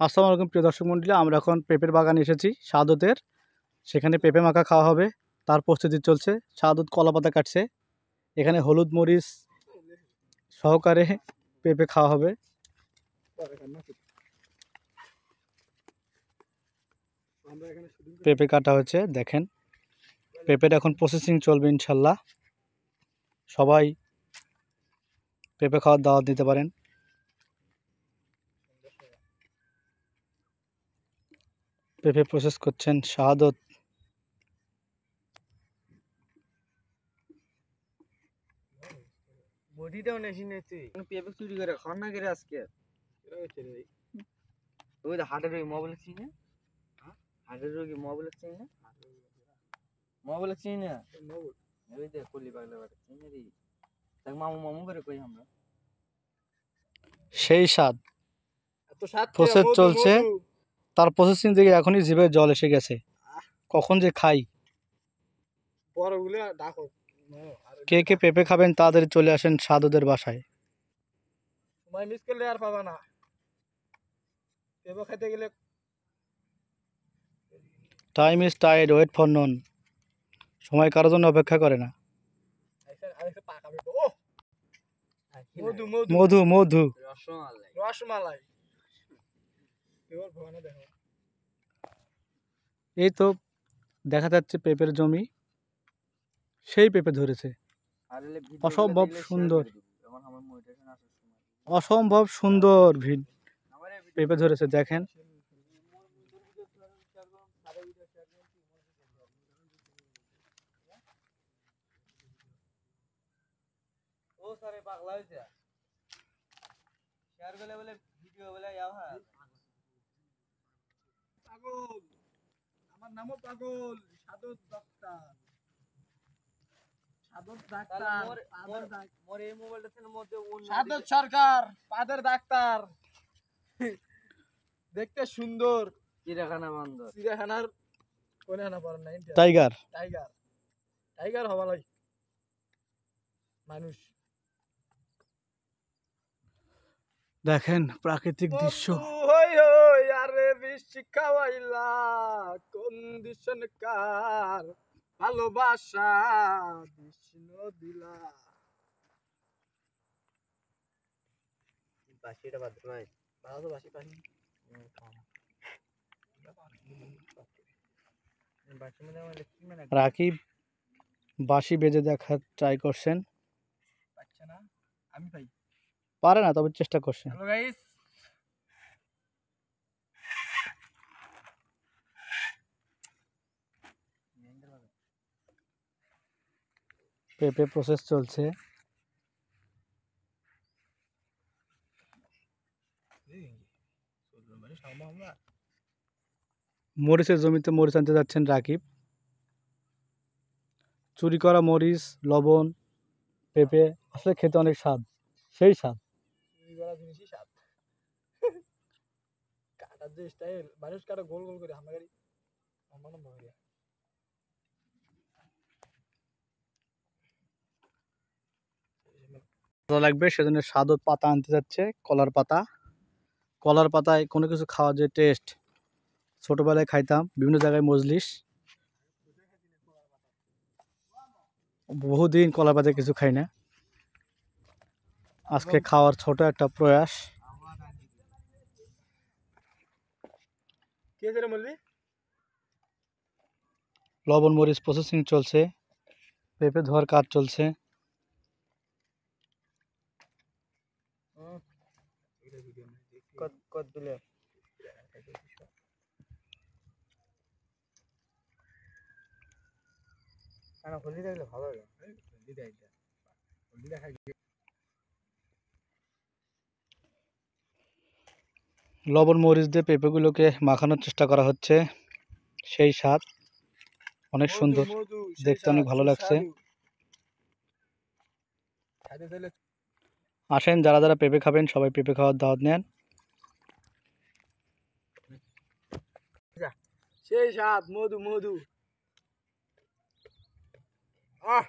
আসসালামু আলাইকুম প্রিয় দর্শক মণ্ডলী, আমরা এখন পেঁপের বাগানে এসেছি শাহাদতের। সেখানে পেঁপে মাখা খাওয়া হবে, তার প্রস্তুতি চলছে। শাহাদত কলা পাতা কাটছে, এখানে হলুদ মরিচ সহকারে পেঁপে খাওয়া হবে। পেঁপে কাটা হচ্ছে, দেখেন পেঁপের এখন প্রসেসিং চলবে। ইনশাল্লাহ সবাই পেঁপে খাওয়ার দাওয়াত দিতে পারেন। পেঁপে প্রসেস করছেন শাহাদত। বডিটাও নেছি নেছি পেঁপে চুরি করে খান না করে আজকে ওই হাটের ওই মোবাইল চিনি হাটের রোগী মোবাইল চিনি না মোবাইল চিনি না ওই যে কলি পাগলা বাড়ি চিনি রে তাকে মামু মামু করে কই আমরা সেই স্বাদ প্রসেস চলছে, তার প্রসেসিং থেকে এখনই জিভে জল এসে গেছে। কখন যে খাই। কে কে পেঁপে খাবেন তাদের চলে আসেন শাহাদতের বাসায়। সময় মিস করলে আর পাবা না পেঁপে খেতে গেলে। Time is tide, wait for none. সময় কারোর জন্য অপেক্ষা করে না। মধু মধু মধু মধু রসমালাই রসমালাই এই তো দেখা যাচ্ছে পেঁপের জমি, সেই পেঁপে ধরেছে। অসম্ভব সুন্দর, অসম্ভব সুন্দর পেঁপে ধরেছে, দেখেন। ও সারে পাগলা হইছে শেয়ার করলে বলে ভিডিও বলে যাও। হ্যাঁ পাগল, আমার নামও পাগল। সাদত ডাক্তার, সাদত ডাক্তার মোর এই মোবাইলটার মধ্যে সাদত সরকার পাদের ডাক্তার। দেখতে সুন্দর, চিড়িয়াখানা বান্দর, চিড়িয়াখানার কোনে না পারেন না টাইগার টাইগার টাইগার হবা লাই মানুষ। দেখেন প্রাকৃতিক দৃশ্য। আরে বৃষ্টি খাওয়াইলা কন্ডিশন কার ভালোবাসা কৃষ্ণ দিলা। বাসিটা বাদ ভাই ভালো তো বাসি পানি রাকিব বাঁশি বেজে দেখার ট্রাই করছেন, পাচ্ছে না। আমি ভাই পারে না, তবে চেষ্টা করছেন। হ্যালো গাইস, পেঁপে প্রসেস চলছে। মরিচের জমিতে মরিচ আনতে যাচ্ছেন রাকিব। চুরি করা মরিচ, লবণ, পেঁপে আসলে খেতে অনেক স্বাদ, সেই স্বাদ। জিনিসই স্বাদ। কাটার যে স্টাইল, মানুষ কাটা গোল গোল করে হামাগারি আমার ভাবে ভালো লাগবে, সেজন্য শাহাদত পাতা আনতে যাচ্ছে, কলার পাতা। কলার পাতায় কোনো কিছু খাওয়ার যে টেস্ট, ছোটবেলায় খাইতাম বিভিন্ন জায়গায় মজলিস। বহুদিন কলার পাতায় কিছু খাই না, আজকে খাওয়ার ছোট একটা প্রয়াস। কে যেন বলবি লবণ মরিচ প্রসেসিং চলছে, পেঁপে ধোয়ার কাজ চলছে। কত দিলে না হলদি দেখলে ভালো লাগে। হলদি দেয় হলদি দেখাই লবণ মরিচ দিয়ে পেঁপেগুলোকে মাখানোর চেষ্টা করা হচ্ছে, সেই স্বাদ অনেক সুন্দর, দেখতে অনেক ভালো লাগছে। আসেন, যারা যারা পেঁপে খাবেন সবাই পেঁপে খাওয়ার দাওয়াত নেন। সেই স্বাদ, মধু মধু। আহ